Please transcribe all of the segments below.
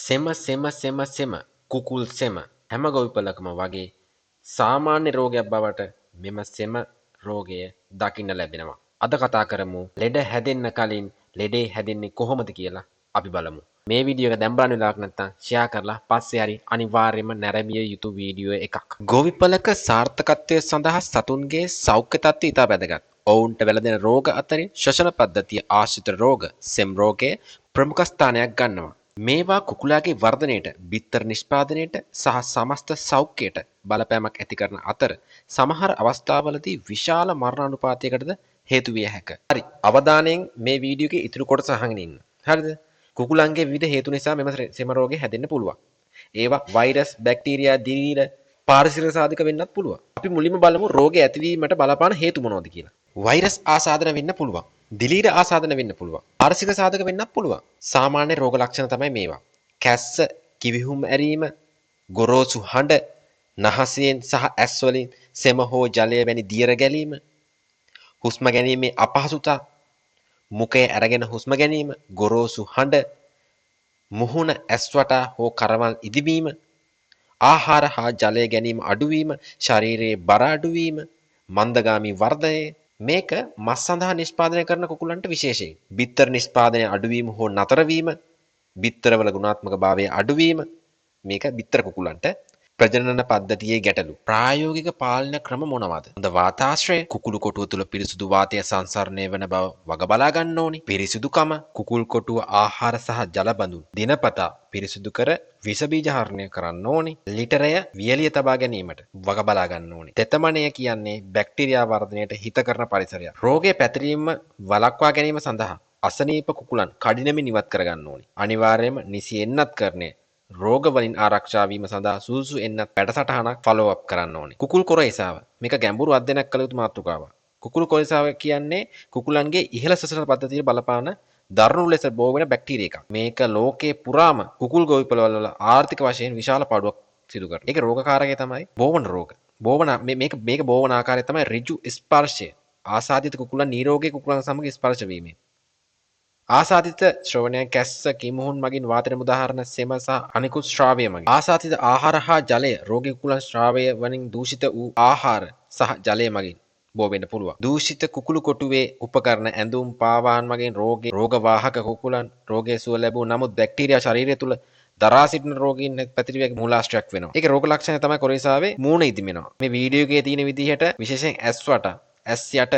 සෙම කුකුල් සෙම හැම ගොවිපලකම වගේ සාමාන්‍ය රෝගයක් බවට මෙම සෙම රෝගය දකින්න ලැබෙනවා. අද කතා කරමු ලෙඩ හැදෙන්න කලින් ලෙඩේ හැදෙන්නේ කොහොමද කියලා අපි බලමු. මේ වීඩියෝ එක දැන් බලන්න වෙලාවක් නැත්නම් ෂෙයා කරලා පස්සේ හරි අනිවාර්යයෙන්ම නැරඹිය යුතු වීඩියෝ එකක්. ගොවිපලක සාර්ථකත්වය සඳහා සතුන්ගේ සෞඛ්‍ය තත්ත්වය ඉතා වැදගත්. ඔවුන්ට වැළඳෙන රෝග අතරින් ශ්වසන පද්ධතිය ආශ්‍රිත රෝග සෙම් රෝගය ප්‍රමුඛ ස්ථානයක් ගන්නවා. මේවා කුකුලාගේ වර්ධනයට, බිත්තර නිෂ්පාදනයට සහ සමස්ත සෞඛ්‍යයට බලපෑමක් ඇති කරන අතර සමහර අවස්ථාවලදී විශාල මරණානුපාතයකටද හේතු විය හැක. හරි, අවධානයෙන් මේ වීඩියෝ එකේ ඉතුරු කොටස අහගෙන ඉන්න. හරිද? කුකුලන්ගේ විවිධ හේතු නිසා මෙම සෙම රෝගය හැදෙන්න පුළුවන්. ඒවා වෛරස්, බැක්ටීරියා, දිලීර, පාරිසරික සාධක වෙන්නත් පුළුවන්. අපි මුලින්ම බලමු රෝගය ඇතිවීමට බලපාන හේතු මොනවද කියලා. වෛරස් ආසාදන වෙන්න පුළුවන්. දිලීර ආසාදන වෙන්න පුළුවන්. පාරිසරික සාධක වෙන්නත් පුළුවන්. සාමාන්‍ය රෝග ලක්ෂණ තමයි මේවා. කැස්ස, කිවිහුම් ඇරීම, ගොරෝසු හඬ, නහසෙන් සහ ඇස් වලින් සෙම හෝ ජලය වැනි දියර ගැලීම, හුස්ම ගැනීමේ අපහසුතා, මුඛය අරගෙන හුස්ම ගැනීම, ගොරෝසු හඬ, මුහුණ ඇස් වටා හෝ කරවල් ඉදිවීම, ආහාර හා ජලය ගැනීම අඩුවීම, ශරීරයේ බර අඩුවීම, මන්දගාමී වර්ධනය. මේක මස් සඳහා නිෂ්පාදනය කරන කුකුලන්ට විශේෂයි. බිත්තර නිෂ්පාදනය අඩුවීම හෝ නතර වීම, බිත්තරවල ගුණාත්මක භාවය අඩුවීම. මේක බිත්තර කුකුලන්ට. ප්‍රජනන පද්ධතියේ ගැටලු. ප්‍රායෝගික පාලන ක්‍රම මොනවාද? හොඳ වාතාශ්‍රය, කුකුළු කොටුව තුළ පිරිසුදු වාතය සංසරණය වන බව වග බලා ගන්න ඕනි. පිරිසුදුකම, කුකුල් කොටුව ආහාර සහ ජල බඳුන් දිනපතා පිරිසුදු කර විස බීජ හරණය කරන්න ඕනි. ලිටරය වියලිය තබා ගැනීමට වග බලා ගන්න ඕනි. තෙතමනය කියන්නේ බැක්ටීරියා වර්ධනයට හිත කරන පරිසරයක්. රෝගය පැතිරීම වළක්වා ගැනීම සඳහා අසනීප කුකුලන් කඩිනමින් ඉවත් කරගන්න ඕනි. අනිවාර්යයෙන්ම නිසි එන්නත් කරන්නේ රෝග වලින් ආරක්ෂා වීම සඳහා සුදුසු එන්නත් වැඩසටහනක් ෆලෝ අප් කරන්න ඕනේ. කුකුල් කොරයිසාව. මේක ගැඹුරු අධ්‍යයනයක් කළ යුතු මාතෘකාවක්. කුකුල් කොරයිසාව කියන්නේ කුකුලන්ගේ ඉහළ ශ්වසන පද්ධතිය බලපාන දරුණු ලෙස බෝ වෙන බැක්ටීරියා එකක්. මේක ලෝකේ පුරාම කුකුල් ගොවිපළවල වල ආර්ථික වශයෙන් විශාල පාඩුවක් සිදු කරනවා. ඒක රෝගකාරකය තමයි බෝවන රෝග. මේක බෝවන ආකාරය තමයි ඍජු ස්පර්ශය. ආසාදිත කුකුලන් නිරෝගී කුකුලන් සමග ස්පර්ශ වීමෙන් ආසාදිත ශ්‍රවණය කැස්ස කිමුහුන් මගින් වාතයට මුදාහරන සෙම සහ අනිකුත් ශ්‍රාවය මගින් ආසාදිත ආහාර හා ජලය රෝගී කුකුලන් ශ්‍රාවය වලින් දූෂිත වූ ආහාර සහ ජලය මගින් බෝ වෙන්න පුළුවන්. දූෂිත කුකුළු කොටුවේ උපකරණ ඇඳුම් පාවාන් මගින් රෝගවාහක කුකුලන් රෝගයේ සුව ලැබූ නමුත් බැක්ටීරියා ශරීරය තුළ දරා සිටින රෝගීන් පැතිරිවගේ මූලාශ්‍රයක් වෙනවා. ඒක රෝග ලක්ෂණ තමයි කොරයිසාවේ මූණ ඉදිමෙනවා. මේ වීඩියෝ එකේ තියෙන විදිහට විශේෂයෙන් ඇස් වට, ඇස් යට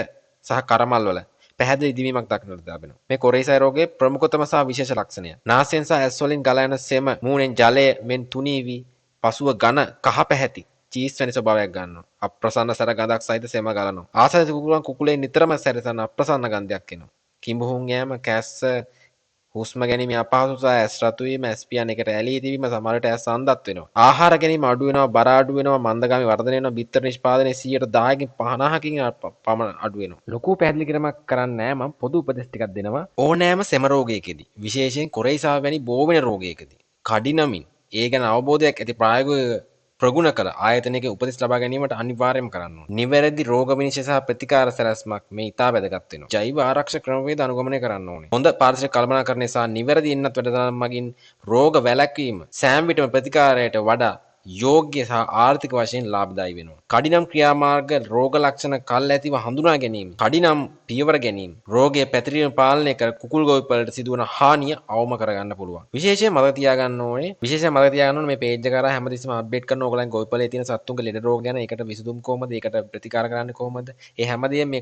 සහ කරමල් වල පැහැදිලි ඉදිවීමක් දක්නට ලැබෙනවා. මේ කොරයිසා රෝගයේ ප්‍රමුඛතම සහ විශේෂ ලක්ෂණය. නාසයෙන් සහ ඇස් වලින් ගලා යන සෙම මූණෙන් ජලය මෙන් තුනී වී පසුව ඝන කහ පැහැති චීස් වැනි ස්වභාවයක් ගන්නවා. අප්‍රසන්න සැර ගඳක් සහිත සෙම ගලනවා. ආසාදිත කුකුලන් කුකුලේ නිතරම සැරසන අප්‍රසන්න ගන්ධයක් එනවා. කිඹුහුන් යෑම, කැස්ස, හුස්ම ගැනීම අපහසුතා, ඇස් රතු වීම, ඇස් පියන් එකට ඇලී තිබීම, සමහර විට ඇස් අන්ධත් වෙනවා. ආහාර ගැනීම අඩු වෙනවා, බර අඩු වෙනවා, මන්දගාමී වර්ධනය වෙනවා, බිත්තර නිෂ්පාදනයේ 10%කින් 50%කින් පමණ අඩු වෙනවා. ලොකු පැහැදිලි කිරීමක් කරන්නේ නැහැ, මම පොදු උපදෙස් ටිකක් දෙනවා. ඕනෑම සෙම රෝගයකදී, විශේෂයෙන් කොරයිසාව වැනි බෝවෙන රෝගයකදී, කඩිනමින් ඒ ගැන අවබෝධයක් ඇති ප්‍රායෝගික ප්‍රගුණ කළ ආයතනයක උපදෙස් ලබා ගැනීමට අනිවාර්යයෙන්ම කරන්න ඕනේ. නිවැරදි රෝග විනිශ්චය සහ ප්‍රතිකාර සැලැස්මක් මේ ඉතා වැදගත් වෙනවා. ජෛව ආරක්ෂක ක්‍රමවේද අනුගමනය කරන්න ඕනේ. හොඳ පාරිසරික කළමනාකරණය සහ නිවැරදි එන්නත් වැඩසටහන් මගින් රෝග වැළැක්වීම සෑම විටම ප්‍රතිකාරයට වඩා යෝග්‍ය සහ ආර්ථික වශයෙන් ලාභදායී වෙනවා. කඩිනම් ක්‍රියාමාර්ග රෝග ලක්ෂණ කල් ඇතිව හඳුනා ගැනීම, කඩිනම් පියවර ගැනීම, රෝගයේ පැතිරීම පාලනය කර කුකුල් ගොවිපළට සිදුවන හානිය අවම කරගන්න පුළුවන්. විශේෂයෙන් මතක තියාගන්න ඕනේ මේ පේජ් එක කරා හැමතිස්සෙම අප්ඩේට් කරන ඕගලන් ගොවිපළේ තියෙන සත්තුන්ගේ ලෙඩ රෝග ගැන, ඒකට විසඳුම් කොහොමද, ඒකට ප්‍රතිකාර කරන්නේ කොහොමද, ඒ හැමදේම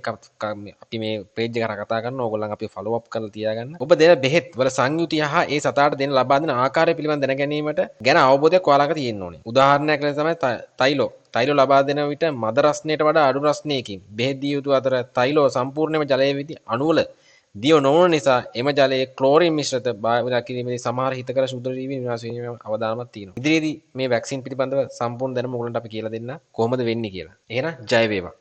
අපි මේ පේජ් එක කරා කතා කරනවා. ඕගලන් අපි ෆලෝ අප් කරලා තියාගන්න. ඔබ දෙන බෙහෙත් වල සංයුතිය හා ඒ සතාට දෙන ලබා දෙන ආකාරය පිළිබඳ දැන ගැනීමට ගැන අවබෝධයක් ඔයාලට තියෙන්න ඕනේ. උදාහරණයක් ලෙස තමයි තෛලෝ ලබා දෙන විට මද රස්නයට වඩා අඩු රස්නයකින් බෙහෙත් දිය යුතු අතර තෛලෝ සම්පූර්ණයෙන්ම ජලයේ විදි අණුවල දිය නොවන නිසා එම ජලයේ ක්ලෝරින් මිශ්‍රිත භාවිත කිරීමේදී සමහර හිතකර ශුද්ධ ජීවීන් විනාශ වීමේ අවදානමක් තියෙනවා. ඉදිරියේදී මේ වැක්සින් පිළිබඳව සම්පූර්ණ දැනුම ඔයගලන්ට අපි කියලා දෙන්න කොහොමද වෙන්නේ කියලා. එහෙනම් ජය වේවා.